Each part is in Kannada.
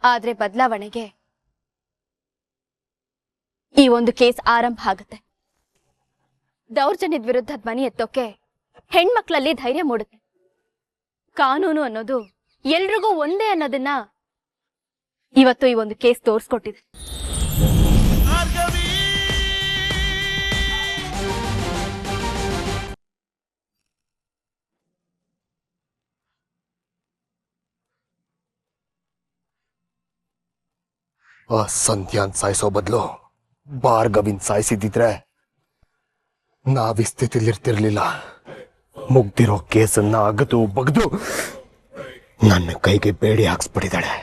ಆದ್ರೆ ಬದಲಾವಣೆಗೆ ಈ ಒಂದು ಕೇಸ್ ಆರಂಭ ಆಗುತ್ತೆ. ದೌರ್ಜನ್ಯದ ವಿರುದ್ಧ ಧ್ವನಿ ಎತ್ತೋಕೆ ಹೆಣ್ಮಕ್ಳಲ್ಲಿ ಧೈರ್ಯ ಮೂಡುತ್ತೆ. ಕಾನೂನು ಅನ್ನೋದು ಎಲ್ರಿಗೂ ಒಂದೇ ಅನ್ನೋದನ್ನ ಇವತ್ತು ಈ ಒಂದು ಕೇಸ್ ತೋರಿಸ್ಕೊಟ್ಟಿದೆ. ಆ ಸಂಧ್ಯಾನ್ ಸಾಯಿಸೋ ಬದಲು ಭಾರ್ಗವಿನ್ ಸಾಯಿಸಿದ್ರೆ ನಾವ್ ಈ ಸ್ಥಿತಿಲಿರ್ತಿರ್ಲಿಲ್ಲ. ಮುಗ್ದಿರೋ ಕೇಸನ್ನ ಅಗದು ಬಗ್ದು ನನ್ನ ಕೈಗೆ ಬೇಡಿ ಹಾಕ್ಸ್ಬಿಟ್ಟಿದ್ದಾಳೆ.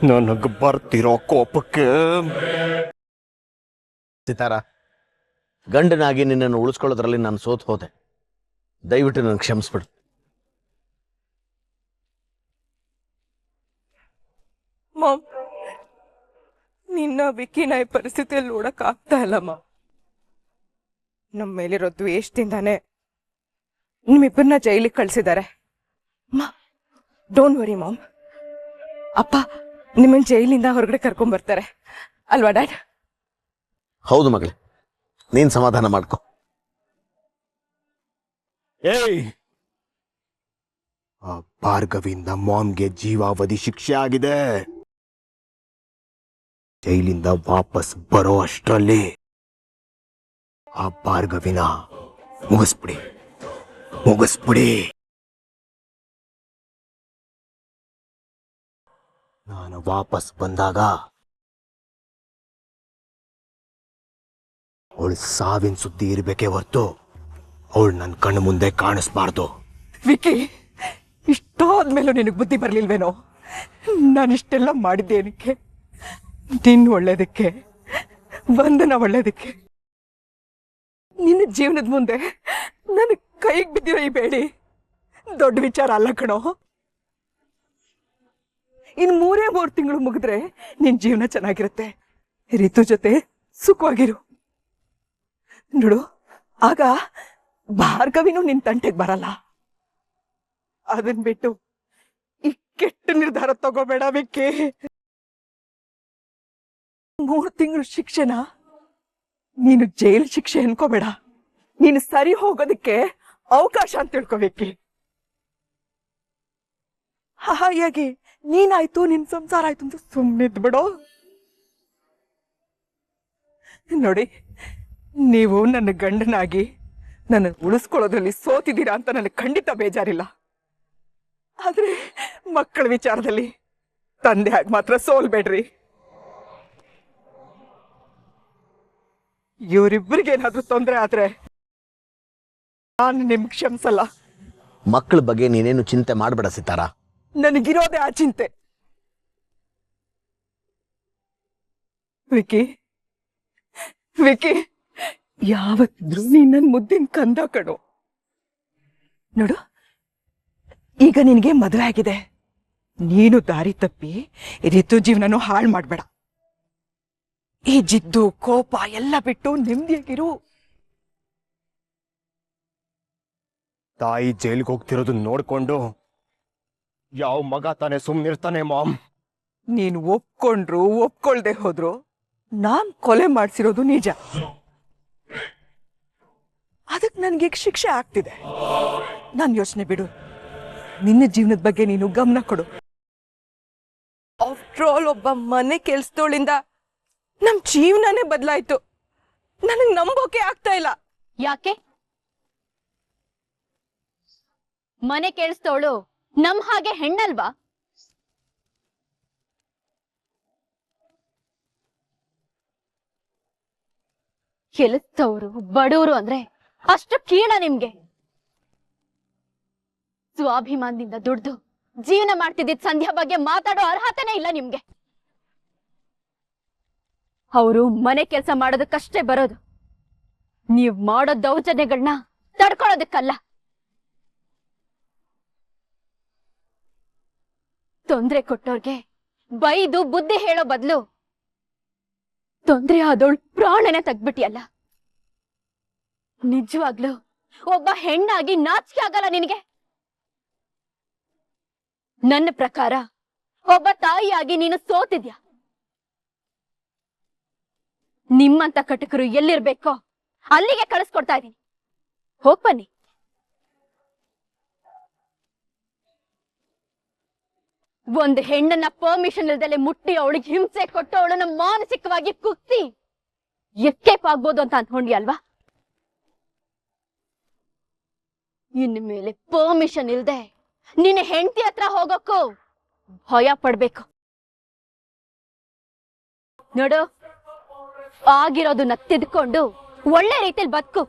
ನನಗೆ ಬರ್ತಿರೋ ಕೋಪಕ್ಕೆ. ಸಿತಾರ, ಗಂಡನಾಗಿ ನಿನ್ನನ್ನು ಉಳಿಸ್ಕೊಳ್ಳೋದ್ರಲ್ಲಿ ನಾನು ಸೋತ್ ಹೋದೆ. ದಯವಿಟ್ಟು ನನಗೆ ಕ್ಷಮಿಸ್ಬಿಡು. ಮಾಮ್, ನಿನ್ನ ವಿಕಿನ ಈ ಪರಿಸ್ಥಿತಿಯಲ್ಲಿ ನೋಡಕ್ ಆಗ್ತಾ ಇಲ್ಲಮ್ಮ. ನಮ್ಮ ಮೇಲಿರೋ ದ್ವೇಷದಿಂದಾನೆ ನಿಮ್ಮಿಬ್ಬರನ್ನ ಜೈಲಿಗೆ ಕಳ್ಸಿದ್ದಾರೆ. ಡೋಂಟ್ ವರಿ ಮಾಮ್, ಅಪ್ಪ ನಿಮ್ಮನ್ನ ಜೈಲಿಂದ ಹೊರಗಡೆ ಕರ್ಕೊಂಡ್ ಬರ್ತಾರೆ ಅಲ್ವಾ ಡ್ಯಾಡ್? ಹೌದು ಮಗಳೇ, ನೀನ್ ಸಮಾಧಾನ ಮಾಡ್ಕೊ. ಏಯ್, ಆ ಭಾರ್ಗವಿಂದ ಮಾಮ್ಗೆ ಜೀವಾವಧಿ ಶಿಕ್ಷೆ ಆಗಿದೆ. ಜೈಲಿಂದ ವಾಪಸ್ ಬರೋ ಅಷ್ಟರಲ್ಲಿ ಆ ಭಾರ್ಗವಿನ ಮುಗಿಸ್ಬಿಡಿ. ನಾನು ವಾಪಸ್ ಬಂದಾಗ ಅವಳು ಸಾವಿನ ಸುದ್ದಿ ಇರ್ಬೇಕೇ ಹೊರ್ತು ಅವಳು ನನ್ನ ಕಣ್ಣು ಮುಂದೆ ಕಾಣಿಸ್ಬಾರ್ದು. ವಿಕಿ, ಇಷ್ಟಾದ್ಮೇಲೂ ನಿನಗೆ ಬುದ್ಧಿ ಬರ್ಲಿಲ್ವೇನೋ? ನಾನಿಷ್ಟೆಲ್ಲ ಮಾಡಿದ್ದೇನಕ್ಕೆ? ನಿನ್ನ ಒಳ್ಳೇದಕ್ಕೆ, ವಂದನ ಒಳ್ಳೇದಕ್ಕೆ. ನಿನ್ನ ಜೀವನದ ಮುಂದೆ ನನ್ನ ಕೈಗೆ ಬಿದ್ದಿರೋ ಈ ಬೇಡಿ ದೊಡ್ಡ ವಿಚಾರ ಅಲ್ಲ ಕಣೋ. ಇನ್ 3 ತಿಂಗಳು ಮುಗಿದ್ರೆ ನಿನ್ ಜೀವನ ಚೆನ್ನಾಗಿರುತ್ತೆ. ರಿತು ಜೊತೆ ಸುಖವಾಗಿರು. ನೋಡು, ಆಗ ಭಾರ್ಗವಿನೂ ನಿನ್ ತಂಟೆಗೆ ಬರಲ್ಲ. ಅದನ್ ಬಿಟ್ಟು ಈ ಕೆಟ್ಟ ನಿರ್ಧಾರ ತಗೋಬೇಡ ವಿಕ್ಕಿ. 3 ತಿಂಗಳು ಶಿಕ್ಷೆನ ನೀನು ಜೈಲ್ ಶಿಕ್ಷೆ ಅನ್ಕೋಬೇಡ. ನೀನು ಸರಿ ಹೋಗೋದಕ್ಕೆ ಅವಕಾಶ ಅಂತ ತಿಳ್ಕೋಬೇಕಿ. ಹಾಯಾಗಿ ನೀನಾಯ್ತು, ನಿನ್ ಸಂಸಾರ ಆಯ್ತು ಅಂತ ಸುಮ್ಮನಿದ್ ಬಿಡೋ. ನೋಡಿ, ನೀವು ನನ್ನ ಗಂಡನಾಗಿ ನನ್ನ ಉಳಿಸ್ಕೊಳ್ಳೋದ್ರಲ್ಲಿ ಸೋತಿದ್ದೀರಾ ಅಂತ ನನಗೆ ಖಂಡಿತ ಬೇಜಾರಿಲ್ಲ. ಆದ್ರೆ ಮಕ್ಕಳ ವಿಚಾರದಲ್ಲಿ ತಂದೆ ಆಗಿ ಮಾತ್ರ ಸೋಲ್ಬೇಡ್ರಿ. ಇವರಿಬ್ಬರಿಗೆ ಏನಾದ್ರೂ ತೊಂದರೆ ಆದ್ರೆ ನಾನು ನಿಮ್ಗೆ ಕ್ಷಮಿಸಲ್ಲ. ಮಕ್ಕಳ ಬಗ್ಗೆ ನೀನೇನು ಚಿಂತೆ ಮಾಡಬೇಡ ಸಿತಾರ. ನನಗಿರೋದೇ ಆ ಚಿಂತೆ. ವಿಕಿ, ಯಾವತ್ತಿದ್ರು ನೀನ್ ನನ್ ಮುದ್ದಿನ ಕಂದ ಕಣೋ. ನೋಡು, ಈಗ ನಿನಗೆ ಮದುವೆ ಆಗಿದೆ. ನೀನು ದಾರಿ ತಪ್ಪಿ ರಿತು ಜೀವನನೂ ಹಾಳು ಮಾಡ್ಬೇಡ. ಈ ಜಿದ್ದು ಕೋಪ ಎಲ್ಲ ಬಿಟ್ಟು ನೆಮ್ಮದಿಯಾಗಿರು. ತಾಯಿ ಜೈಲಿಗೆ ಹೋಗ್ತಿರೋದು ನೋಡ್ಕೊಂಡು ಯಾವ ಮಗ ತಾನೆ ಸುಮ್ನಿರ್ತಾನೆ ಮಾಮ್? ನೀನು ಒಪ್ಕೊಂಡ್ರು ಒಪ್ಕೊಳ್ದೆ ಹೋದ್ರು ನಾನ್ ಕೊಲೆ ಮಾಡ್ಸಿರೋದು ನಿಜ. ಅದಕ್ಕೆ ನನ್ಗೆ ಶಿಕ್ಷೆ ಆಗ್ತಿದೆ. ನಾನ್ ಯೋಚನೆ ಬಿಡು, ನಿನ್ನ ಜೀವನದ ಬಗ್ಗೆ ನೀನು ಗಮನ ಕೊಡು. ಆಫ್ಟರ್ ಆಲ್ ಒಬ್ಬ ಮನೆ ಕೆಲ್ಸದೋಳಿಂದ ನಮ್ ಜೀವನನೇ ಬದಲಾಯ್ತು. ನನಗ್ ನಂಬೋಕೆ ಆಗ್ತಾ ಇಲ್ಲ. ಯಾಕೆ? ಮನೆ ಕೇಳಿಸ್ತವಳು ನಮ್ ಹಾಗೆ ಹೆಣ್ಣಲ್ವಾ? ಕೆಲಸದವರು ಬಡವರು ಅಂದ್ರೆ ಅಷ್ಟು ಕೀಳ ನಿಮ್ಗೆ? ಸ್ವಾಭಿಮಾನದಿಂದ ದುಡ್ದು ಜೀವನ ಮಾಡ್ತಿದ್ದಿದ್ ಸಂಧ್ಯಾ ಬಗ್ಗೆ ಮಾತಾಡೋ ಅರ್ಹತೆನೇ ಇಲ್ಲ ನಿಮ್ಗೆ. ಅವರು ಮನೆ ಕೆಲಸ ಮಾಡೋದಕ್ಕಷ್ಟೇ ಬರೋದು, ನೀವ್ ಮಾಡೋ ದೌರ್ಜನ್ಯಗಳನ್ನ ತಡ್ಕೊಳ್ಳೋದಕ್ಕಲ್ಲ. ತೊಂದ್ರೆ ಕೊಟ್ಟೋರ್ಗೆ ಬೈದು ಬುದ್ಧಿ ಹೇಳೋ ಬದಲು ತೊಂದ್ರೆ ಆದವಳು ಪ್ರಾಣನೇ ತೆಗ್ಬಿಟ್ಟಿಯಲ್ಲ. ನಿಜವಾಗ್ಲೂ ಒಬ್ಬ ಹೆಣ್ಣಾಗಿ ನಾಚಿಕೆ ಆಗಲ್ಲ ನಿನಗೆ? ನನ್ನ ಪ್ರಕಾರ ಒಬ್ಬ ತಾಯಿಯಾಗಿ ನೀನು ಸೋತಿದ್ಯಾ. ನಿಮ್ಮಂತ ಕಟಕರು ಎಲ್ಲಿರ್ಬೇಕೋ ಅಲ್ಲಿಗೆ ಕಳಿಸ್ಕೊಡ್ತಾ ಇದ್ದೀನಿ. ಹೋಗ್ ಬನ್ನಿ. ಒಂದು ಹೆಣ್ಣನ್ನ ಪರ್ಮಿಷನ್ ಇಲ್ದಲೆ ಮುಟ್ಟಿ ಅವಳಿಗೆ ಹಿಂಸೆ ಕೊಟ್ಟು ಅವಳನ್ನ ಮಾನಸಿಕವಾಗಿ ಕುಗ್ಸಿ ಎಸ್ಕೇಪ್ ಆಗ್ಬೋದು ಅಂತ ಅನ್ಕೊಂಡಿ ಅಲ್ವಾ? ಇನ್ ಮೇಲೆ ಪರ್ಮಿಷನ್ ಇಲ್ದೆ ನಿನ್ನ ಹೆಂಡತಿ ಹತ್ರ ಹೋಗೋಕ್ಕೂ ಭಯ ಪಡ್ಬೇಕು. ನೋಡು, ಆಗಿರೋದನ್ನ ತಿದ್ಕೊಂಡು ಒಳ್ಳೆ ರೀತಿಯಲ್ಲಿ ಬದುಕು.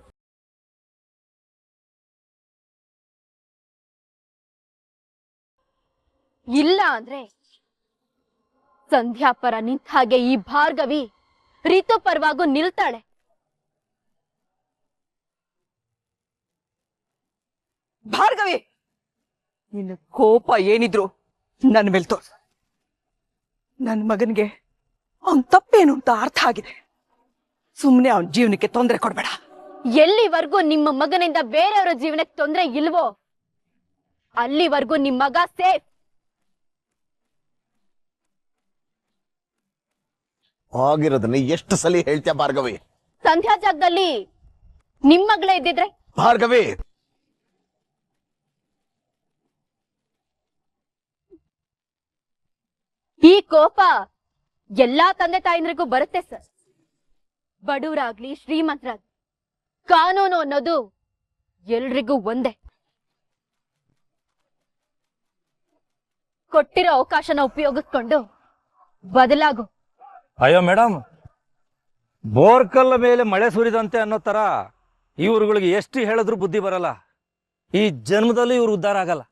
ಇಲ್ಲ ಅಂದ್ರೆ ಸಂಧ್ಯಾ ಪರ ನಿಂತ ಹಾಗೆ ಈ ಭಾರ್ಗವಿ ರಿತು ಪರವಾಗೂ ನಿಲ್ತಾಳೆ. ಭಾರ್ಗವಿ, ನಿನ್ನ ಕೋಪ ಏನಿದ್ರು ನನ್ನ ಮೇಲೆ ತೋರ್ಸು. ನನ್ನ ಮಗನಿಗೆ ಅವನ್ ತಪ್ಪೇನು ಅಂತ ಅರ್ಥ ಆಗಿದೆ. ಸುಮ್ಮನೆ ಅವನ ಜೀವನಕ್ಕೆ ತೊಂದರೆ ಕೊಡ್ಬೇಡ. ಎಲ್ಲಿವರೆಗೂ ನಿಮ್ಮ ಮಗನಿಂದ ಬೇರೆಯವರ ಜೀವನಕ್ಕೆ ತೊಂದರೆ ಇಲ್ವೋ ಅಲ್ಲಿವರೆಗೂ ನಿಮ್ಮ ಮಗ ಸೇಫ್. ಆಗಿರೋದನ್ನ ಎಷ್ಟು ಸಲ ಹೇಳ್ತೀಯ ಭಾರ್ಗವಿ? ಸಂಧ್ಯಾ ಜಾಗದಲ್ಲಿ ನಿಮ್ ಮಗಳೇ ಇದ್ದಿದ್ರೆ? ಭಾರ್ಗವಿ, ಈ ಕೋಪ ಎಲ್ಲಾ ತಂದೆ ತಾಯಂದ್ರಿಗೂ ಬರುತ್ತೆ ಸರ್. ಬಡವರಾಗ್ಲಿ ಶ್ರೀಮಂತರಾಗ್ಲಿ ಕಾನೂನು ಅನ್ನೋದು ಎಲ್ರಿಗೂ ಒಂದೇ. ಕೊಟ್ಟಿರೋ ಅವಕಾಶನ ಉಪಯೋಗಿಸ್ಕೊಂಡು ಬದಲಾಗು. ಅಯ್ಯೋ ಮೇಡಮ್, ಬೋರ್ಕಲ್ಲ ಮೇಲೆ ಮಳೆ ಸುರಿದಂತೆ ಅನ್ನೋ ತರ ಇವ್ರುಗಳಿಗೆ ಎಷ್ಟು ಹೇಳಿದ್ರು ಬುದ್ಧಿ ಬರಲ್ಲ. ಈ ಜನ್ಮದಲ್ಲಿ ಇವ್ರು ಉದ್ಧಾರ ಆಗಲ್ಲ.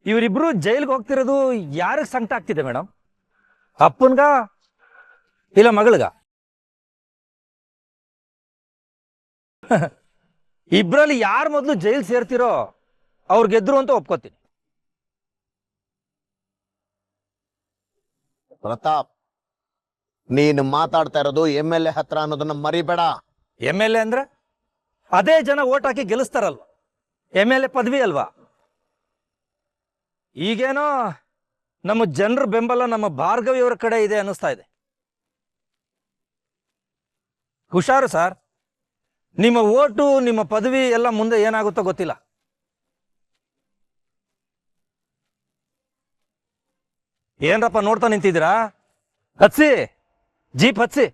ಇವರಿಬ್ರು ಜೈಲ್ಗೆ ಹೋಗ್ತಿರೋದು ಯಾರಿಗೆ ಸಂಕಟ ಆಗ್ತಿದೆ ಮೇಡಮ್? ಅಪ್ಪನ್ಗ ಇಲ್ಲ ಮಗಳಗ? ಇಬ್ರಲ್ಲಿ ಯಾರು ಮೊದಲು ಜೈಲ್ ಸೇರ್ತಿರೋ ಅವ್ರು ಗೆದ್ರು ಅಂತ ಒಪ್ಕೋತೀನಿ. ಪ್ರತಾಪ್, ನೀನು ಮಾತಾಡ್ತಾ ಇರೋದು MLA ಹತ್ರ ಅನ್ನೋದನ್ನ ಮರಿಬೇಡ. MLA ಅಂದ್ರೆ ಅದೇ ಜನ ಓಟ್ ಹಾಕಿ ಗೆಲ್ಲಿಸ್ತಾರಲ್ವ, MLA ಪದವಿ ಅಲ್ವಾ? ಈಗೇನೋ ನಮ್ಮ ಜನರ ಬೆಂಬಲ ನಮ್ಮ ಭಾರ್ಗವಿಯವರ ಕಡೆ ಇದೆ ಅನ್ನಿಸ್ತಾ ಇದೆ. ಹುಷಾರು ಸರ್, ನಿಮ್ಮ ಓಟು ನಿಮ್ಮ ಪದವಿ ಎಲ್ಲ ಮುಂದೆ ಏನಾಗುತ್ತೋ ಗೊತ್ತಿಲ್ಲ. ಏನ್ರಪ್ಪ ನೋಡ್ತಾ ನಿಂತಿದ್ದೀರಾ? ಹತ್ಸಿ, ಜೀಪ್ ಹತ್ಸಿ.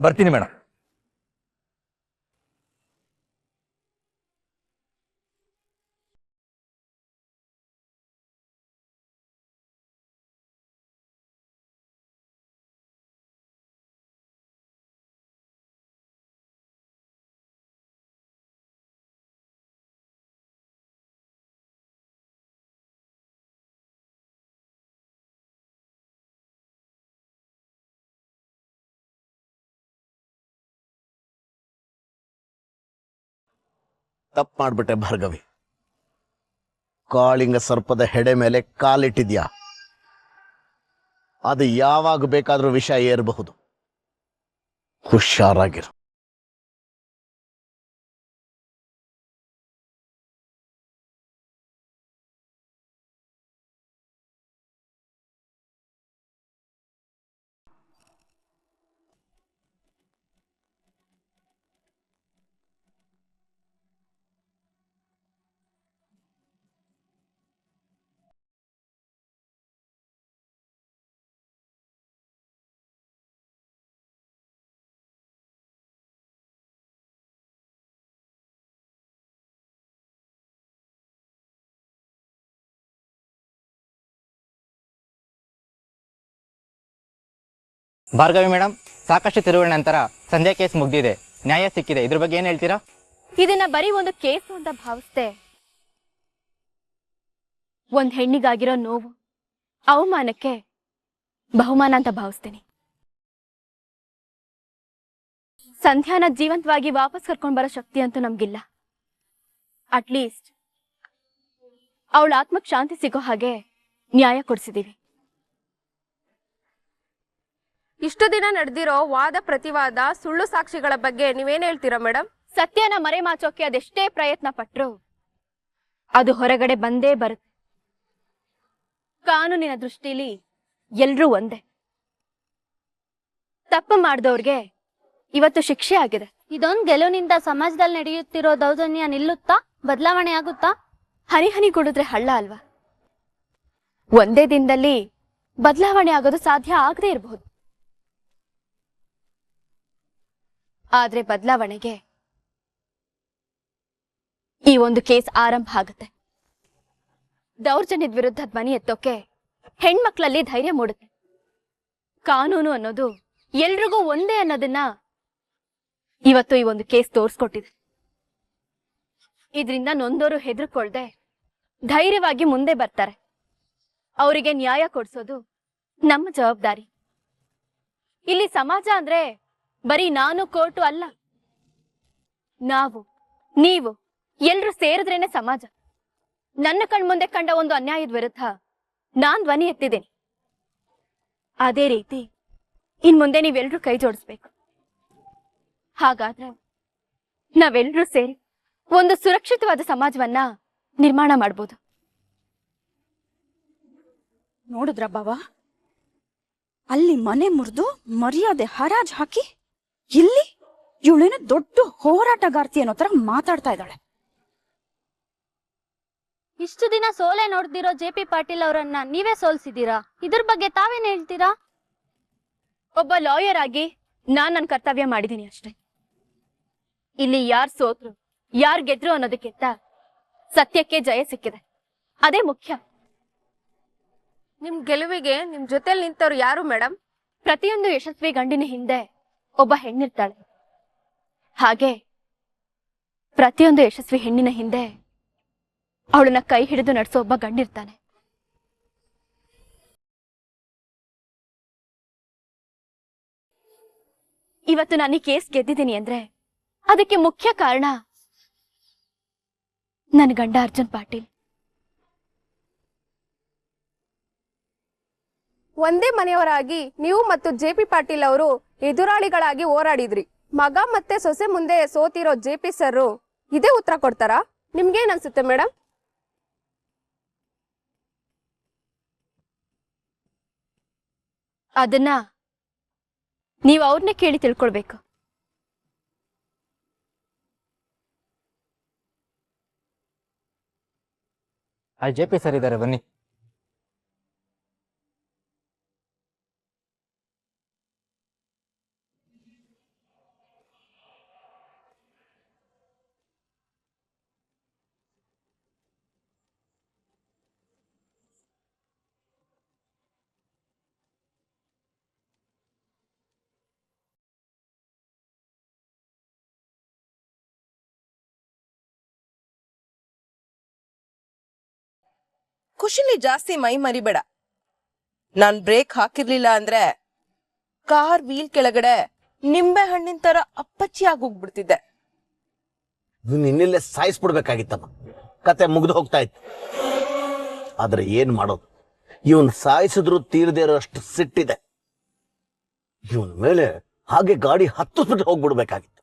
ಬರ್ತೀನಿ ಮೇಡಮ್. ತಪ್ಪು ಮಾಡ್ಬಿಟ್ಟೆ ಭಾರ್ಗವಿ. ಕಾಳಿಂಗ ಸರ್ಪದ ಹೆಡೆ ಮೇಲೆ ಕಾಲಿಟ್ಟಿದ್ಯಾ. ಅದು ಯಾವಾಗ ಬೇಕಾದ್ರೂ ವಿಷ ಏರಬಹುದು. ಹುಷಾರಾಗಿರು. ಭಾರ್ಗವಿ ಮೇಡಮ್, ಸಾಕಷ್ಟು ತಿರುವಳಿ ನಂತರ ಸಂಧ್ಯಾ ಕೇಸ್ ಮುಗ್ದಿದೆ, ನ್ಯಾಯ ಸಿಕ್ಕಿದೆ. ಇದ್ರ ಬಗ್ಗೆ ಏನ್ ಹೇಳ್ತೀರಾ? ಇದನ್ನ ಬರೀ ಒಂದು ಕೇಸು ಅಂತ ಭಾವಿಸ್ದೆ. ಒಂದ್ ಹೆಣ್ಣಿಗಾಗಿರೋ ನೋವು ಅವಮಾನಕ್ಕೆ ಬಹುಮಾನ ಅಂತ ಭಾವಿಸ್ತೀನಿ. ಸಂಧ್ಯಾನ ಜೀವಂತವಾಗಿ ವಾಪಸ್ ಕರ್ಕೊಂಡ್ ಬರೋ ಶಕ್ತಿ ಅಂತೂ ನಮ್ಗಿಲ್ಲ. ಅಟ್ಲೀಸ್ಟ್ ಅವಳ ಆತ್ಮಕ್ ಶಾಂತಿ ಸಿಗೋ ಹಾಗೆ ನ್ಯಾಯ ಕೊಡಿಸಿದೀವಿ. ಇಷ್ಟು ದಿನ ನಡೆದಿರೋ ವಾದ ಪ್ರತಿವಾದ ಸುಳ್ಳು ಸಾಕ್ಷಿಗಳ ಬಗ್ಗೆ ನೀವೇನ್ ಹೇಳ್ತೀರಾ ಮೇಡಮ್? ಸತ್ಯನ ಮರೆಮಾಚೋಕೆ ಅದೆಷ್ಟೇ ಪ್ರಯತ್ನ ಪಟ್ರು ಅದು ಹೊರಗಡೆ ಬಂದೇ ಬರುತ್ತೆ. ಕಾನೂನಿನ ದೃಷ್ಟಿಲಿ ಎಲ್ರೂ ಒಂದೇ. ತಪ್ಪು ಮಾಡಿದವ್ರಿಗೆ ಇವತ್ತು ಶಿಕ್ಷೆ ಆಗಿದೆ. ಇದೊಂದು ಗೆಲುವಿನಿಂದ ಸಮಾಜದಲ್ಲಿ ನಡೆಯುತ್ತಿರೋ ದೌರ್ಜನ್ಯ ನಿಲ್ಲುತ್ತಾ? ಬದಲಾವಣೆ ಆಗುತ್ತಾ? ಹನಿ ಹನಿ ಕುಡಿದ್ರೆ ಹಳ್ಳ ಅಲ್ವಾ? ಒಂದೇ ದಿನದಲ್ಲಿ ಬದಲಾವಣೆ ಆಗೋದು ಸಾಧ್ಯ ಆಗದೆ ಇರಬಹುದು. ಆದ್ರೆ ಬದಲಾವಣೆಗೆ ಈ ಒಂದು ಕೇಸ್ ಆರಂಭ ಆಗುತ್ತೆ. ದೌರ್ಜನ್ಯದ ವಿರುದ್ಧ ಧ್ವನಿ ಎತ್ತೋಕೆ ಹೆಣ್ಮಕ್ಳಲ್ಲಿ ಧೈರ್ಯ ಮೂಡುತ್ತೆ. ಕಾನೂನು ಅನ್ನೋದು ಎಲ್ರಿಗೂ ಒಂದೇ ಅನ್ನೋದನ್ನ ಇವತ್ತು ಈ ಒಂದು ಕೇಸ್ ತೋರಿಸ್ಕೊಟ್ಟಿದೆ. ಇದರಿಂದ ನೊಂದೋರು ಹೆದರ್ಕೊಳ್ದೆ ಧೈರ್ಯವಾಗಿ ಮುಂದೆ ಬರ್ತಾರೆ. ಅವರಿಗೆ ನ್ಯಾಯ ಕೊಡ್ಸೋದು ನಮ್ಮ ಜವಾಬ್ದಾರಿ. ಇಲ್ಲಿ ಸಮಾಜ ಅಂದ್ರೆ ಬರೀ ನಾನು ಕೋರ್ಟು ಅಲ್ಲ, ನಾವು ನೀವು ಎಲ್ರು ಸೇರಿದ್ರೇನೆ ಸಮಾಜ. ನನ್ನ ಕಣ್ಮುಂದೆ ಕಂಡ ಒಂದು ಅನ್ಯಾಯದ ವಿರುದ್ಧ ನಾನ್ ಧ್ವನಿ ಎತ್ತಿದ್ದೇನೆ. ಅದೇ ರೀತಿ ಇನ್ ಮುಂದೆ ನೀವೆಲ್ರೂ ಕೈ ಜೋಡಿಸ್ಬೇಕು. ಹಾಗಾದ್ರೆ ನಾವೆಲ್ಲರೂ ಸೇರಿ ಒಂದು ಸುರಕ್ಷಿತವಾದ ಸಮಾಜವನ್ನ ನಿರ್ಮಾಣ ಮಾಡ್ಬೋದು. ನೋಡಿದ್ರ ಬಾವ, ಅಲ್ಲಿ ಮನೆ ಮುರಿದು ಮರ್ಯಾದೆ ಹರಾಜ್ ಹಾಕಿ ಇಲ್ಲಿ ಇವಳೇನೋ ದೊಡ್ಡ ಹೋರಾಟಗಾರ್ತಿ ಅನ್ನೋ ತರ ಮಾತಾಡ್ತಾ ಇದ್ದಾಳೆ. ಇಷ್ಟು ದಿನ ಸೋಲೆ ನೋಡ್ದಿರೋ ಜೆ.ಪಿ. ಪಾಟೀಲ್ ಅವರನ್ನ ನೀವೇ ಸೋಲ್ಸಿದೀರಾ. ಇದ್ರ ಬಗ್ಗೆ ತಾವೇನ್ ಹೇಳ್ತೀರಾ? ಒಬ್ಬ ಲಾಯರ್ ಆಗಿ ನಾನ್ ನನ್ನ ಕರ್ತವ್ಯ ಮಾಡಿದ್ದೀನಿ ಅಷ್ಟೇ. ಇಲ್ಲಿ ಯಾರ್ ಸೋತ್ರು ಯಾರ್ ಗೆದ್ರು ಅನ್ನೋದಕ್ಕಿಂತ ಸತ್ಯಕ್ಕೆ ಜಯ ಸಿಕ್ಕಿದೆ, ಅದೇ ಮುಖ್ಯ. ನಿಮ್ ಗೆಲುವಿಗೆ ನಿಮ್ ಜೊತೆಲಿ ನಿಂತವ್ರು ಯಾರು ಮೇಡಮ್? ಪ್ರತಿಯೊಂದು ಯಶಸ್ವಿ ಗಂಡಿನ ಹಿಂದೆ ಒಬ್ಬ ಹೆಣ್ಣಿರ್ತಾಳೆ. ಹಾಗೆ ಪ್ರತಿಯೊಂದು ಯಶಸ್ವಿ ಹೆಣ್ಣಿನ ಹಿಂದೆ ಅವಳನ್ನ ಕೈ ಹಿಡಿದು ನಡೆಸೋ ಒಬ್ಬ ಗಂಡಿರ್ತಾನೆ. ಇವತ್ತು ನಾನು ಈ ಕೇಸ್ ಗೆದ್ದಿದ್ದೀನಿ ಅಂದ್ರೆ ಅದಕ್ಕೆ ಮುಖ್ಯ ಕಾರಣ ನನ್ನ ಗಂಡ ಅರ್ಜುನ್ ಪಾಟೀಲ್. ಒಂದೇ ಮನೆಯವರಾಗಿ ನೀವು ಮತ್ತು ಜೆ.ಪಿ. ಪಾಟೀಲ್ ಅವರು ಎದುರಾಳಿಗಳಾಗಿ ಹೋರಾಡಿದ್ರಿ. ಮಗ ಮತ್ತೆ ಸೊಸೆ ಮುಂದೆ ಸೋತಿರೋ ಜೆ.ಪಿ. ಸರ್ ಇದೇ ಉತ್ತರ ಕೊಡ್ತಾರಾ? ನಿಮ್ಗೇನ್ ಅನ್ಸುತ್ತೆ ಮೇಡಮ್? ಅದನ್ನ ನೀವು ಅವ್ರನ್ನೇ ಕೇಳಿ ತಿಳ್ಕೊಳ್ಬೇಕು. ಅಲ್ಲಿ ಜೆ.ಪಿ. ಸರ್ ಇದ್ದಾರೆ, ಬನ್ನಿ. ಖುಷಿಲಿ ಜಾಸ್ತಿ ಮೈ ಮರಿಬೇಡ. ನಾನ್ ಬ್ರೇಕ್ ಹಾಕಿರ್ಲಿಲ್ಲ ಅಂದ್ರೆ ಕಾರ್ ವೀಲ್ ಕೆಳಗಡೆ ನಿಂಬೆ ಹಣ್ಣಿನ ತರ ಅಪ್ಪಚ್ಚಿ ಆಗೋಗ್ಬಿಡ್ತಿದ್ದೆ. ನಿನ್ನೆಲ್ಲೇ ಸಾಯಿಸ್ಬಿಡ್ಬೇಕಾಗಿತ್ತಮ್ಮ. ಕತೆ ಮುಗ್ದು ಹೋಗ್ತಾ ಇತ್ತು. ಆದ್ರೆ ಏನ್ ಮಾಡೋದು, ಇವನ್ ಸಾಯಿಸಿದ್ರು ತೀರದೇ ಇರೋ ಅಷ್ಟು ಸಿಟ್ಟಿದೆ. ಇವನ್ ಮೇಲೆ ಹಾಗೆ ಗಾಡಿ ಹತ್ತಿಸ್ಬಿಟ್ಟು ಹೋಗ್ಬಿಡ್ಬೇಕಾಗಿತ್ತು.